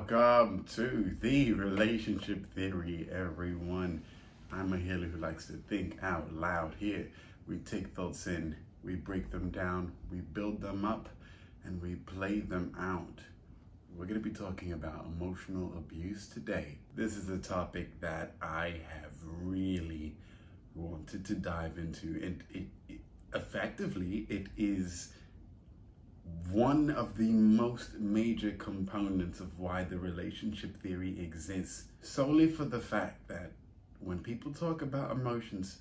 Welcome to the relationship theory, everyone. I'm a healer who likes to think out loud here. We take thoughts in, we break them down, we build them up, and we play them out. We're going to be talking about emotional abuse today. This is a topic that I have really wanted to dive into, and effectively, it is one of the most major components of why the relationship theory exists, solely for the fact that when people talk about emotions,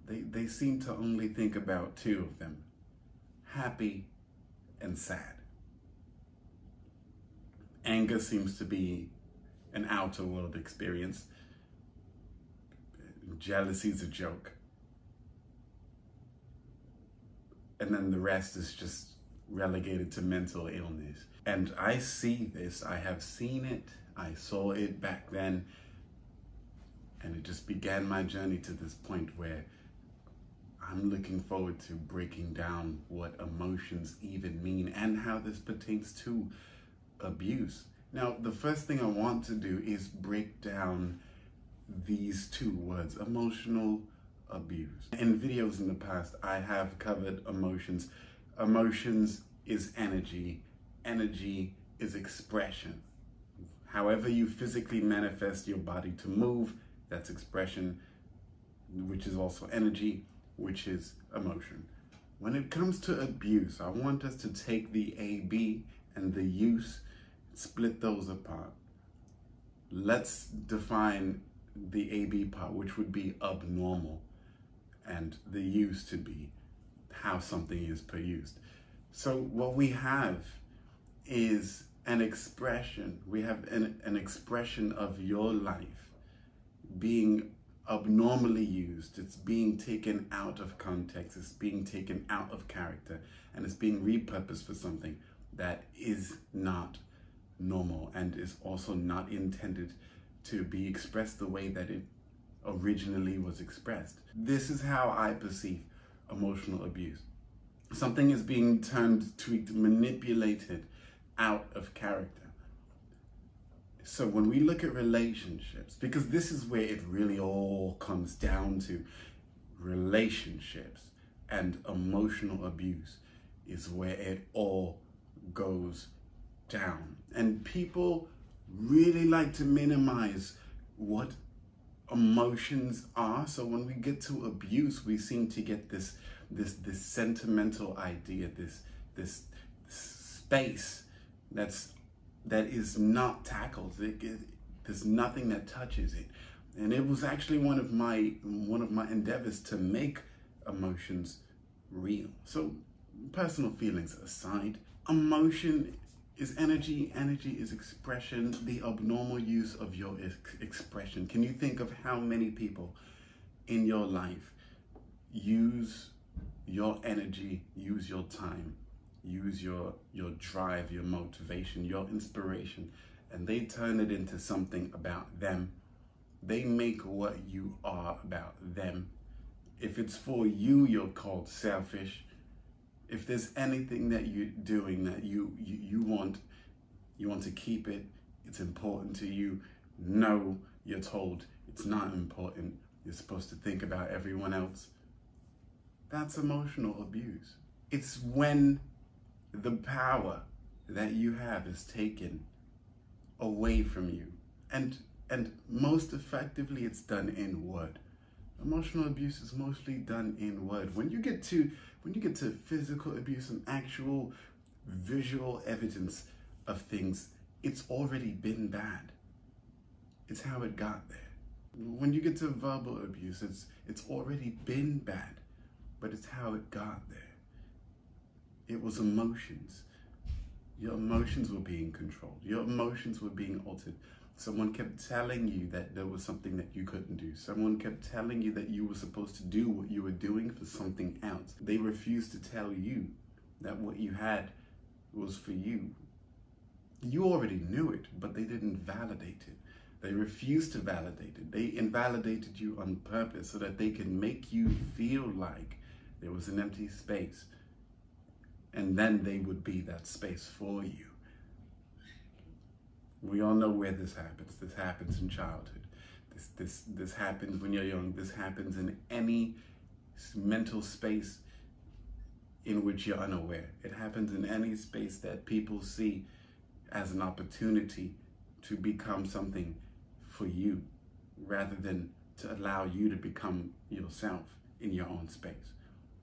they seem to only think about two of them: happy and sad. Anger seems to be an outer world experience. Jealousy is a joke. And then the rest is just relegated to mental illness. And I see this, I have seen it, I saw it back then, and it just began my journey to this point where I'm looking forward to breaking down what emotions even mean and how this pertains to abuse. Now, the first thing I want to do is break down these two words, emotional abuse. In videos in the past, I have covered emotions. Emotions is energy. Energy is expression. However you physically manifest your body to move, that's expression, which is also energy, which is emotion. When it comes to abuse, I want us to take the AB and the use, split those apart. Let's define the AB part, which would be abnormal, and the use to be how something is perused. So what we have is an expression. We have an expression of your life being abnormally used. It's being taken out of context. It's being taken out of character, and it's being repurposed for something that is not normal and is also not intended to be expressed the way that it originally was expressed. This is how I perceive emotional abuse. Something is being turned, tweaked, manipulated out of character. So when we look at relationships, because this is where it really all comes down to, relationships and emotional abuse is where it all goes down. And people really like to minimize what emotions are. So when we get to abuse, we seem to get this sentimental idea, this space that is not tackled. There's nothing that touches it. And it was actually one of my endeavors to make emotions real. So personal feelings aside, emotion is energy. Energy is expression, the abnormal use of your expression. Can you think of how many people in your life use your energy, use your time, use your drive, your motivation, your inspiration, and they turn it into something about them? They make what you are about them. If it's for you, you're called selfish. If there's anything that you're doing that you want to keep it, it's important to you. No, you're told it's not important. You're supposed to think about everyone else. That's emotional abuse. It's when the power that you have is taken away from you. And most effectively, it's done in word. Emotional abuse is mostly done in word. When you get to physical abuse and actual visual evidence of things, it's already been bad. It's how it got there. When you get to verbal abuse, it's already been bad, but it's how it got there. It was emotions. Your emotions were being controlled. Your emotions were being altered. Someone kept telling you that there was something that you couldn't do. Someone kept telling you that you were supposed to do what you were doing for something else. They refused to tell you that what you had was for you. You already knew it, but they didn't validate it. They refused to validate it. They invalidated you on purpose so that they can make you feel like there was an empty space. And then they would be that space for you. We all know where this happens. This happens in childhood. This happens when you're young. This happens in any mental space in which you're unaware. It happens in any space that people see as an opportunity to become something for you, rather than to allow you to become yourself in your own space.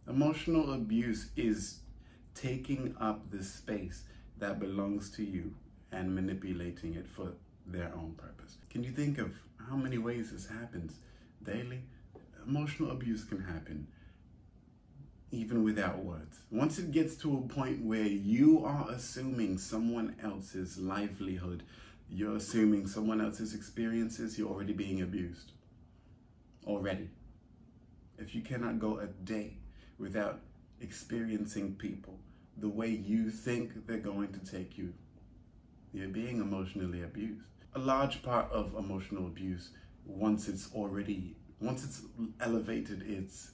Emotional abuse is taking up the space that belongs to you and manipulating it for their own purpose. Can you think of how many ways this happens daily? Emotional abuse can happen even without words. Once it gets to a point where you are assuming someone else's livelihood, you're assuming someone else's experiences, you're already being abused. Already. If you cannot go a day without experiencing people the way you think they're going to take you, you're being emotionally abused. A large part of emotional abuse, once it's elevated its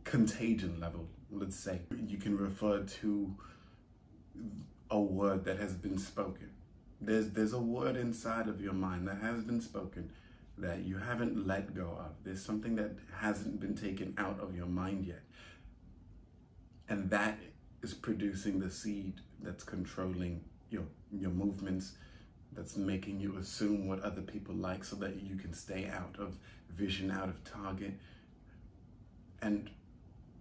contagion level, let's say, you can refer to a word that has been spoken. There's a word inside of your mind that has been spoken that you haven't let go of. There's something that hasn't been taken out of your mind yet. And that is producing the seed that's controlling your movements, that's making you assume what other people like so that you can stay out of vision, out of target. And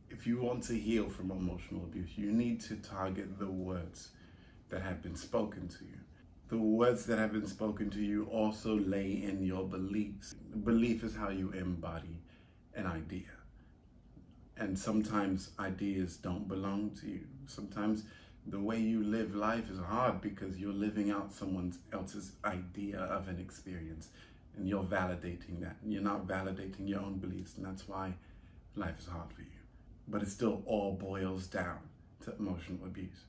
if you want to heal from emotional abuse, you need to target the words that have been spoken to you. The words that have been spoken to you also lay in your beliefs. Belief is how you embody an idea. And sometimes ideas don't belong to you. Sometimes the way you live life is hard because you're living out someone else's idea of an experience, and you're validating that. You're not validating your own beliefs, and that's why life is hard for you. But it still all boils down to emotional abuse.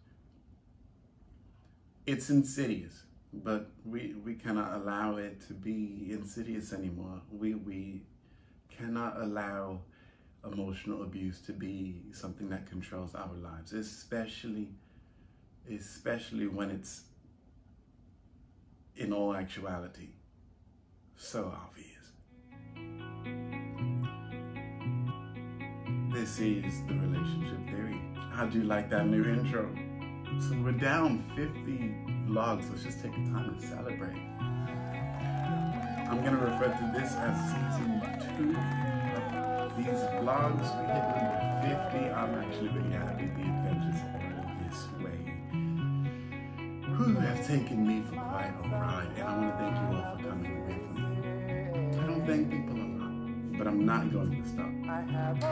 It's insidious, but we cannot allow it to be insidious anymore. We cannot allow emotional abuse to be something that controls our lives, especially when it's in all actuality so obvious. This is The Relationship Theory. How'd you like that new intro? So we're down 50 vlogs. Let's just take the time to celebrate. I'm gonna refer to this as season 2 of these vlogs. We hit number 50. I'm actually really happy the adventures all this way have taken me for quite a ride, and I want to thank you all for coming with me. I don't thank people a lot, but I'm not going to stop. Anyway, have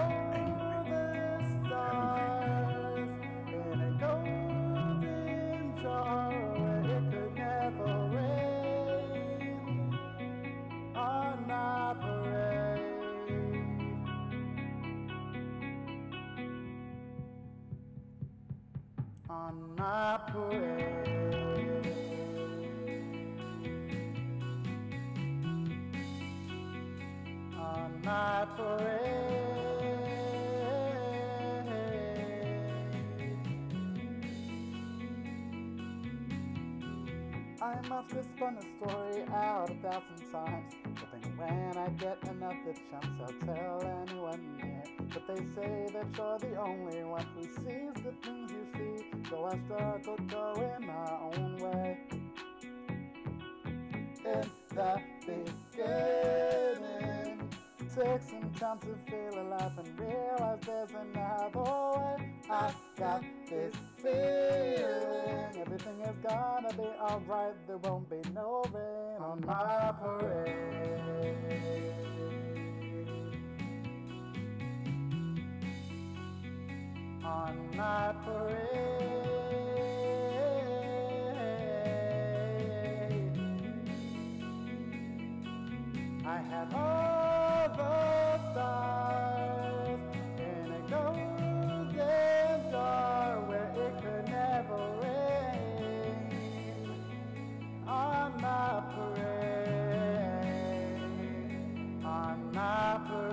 on my parade, on my parade. I must have spun a story out 1,000 times, hoping when I get another chance I'll tell anyone near. But they say that you're the only one who sees the things you see, so I struggle going my own way. In the beginning, take some time to feel alive and realize there's another way. I got this feeling everything is gonna be alright. There won't be no rain on my parade. On my parade, I have all the stars in a golden jar where it could never rain. On my parade, on my parade.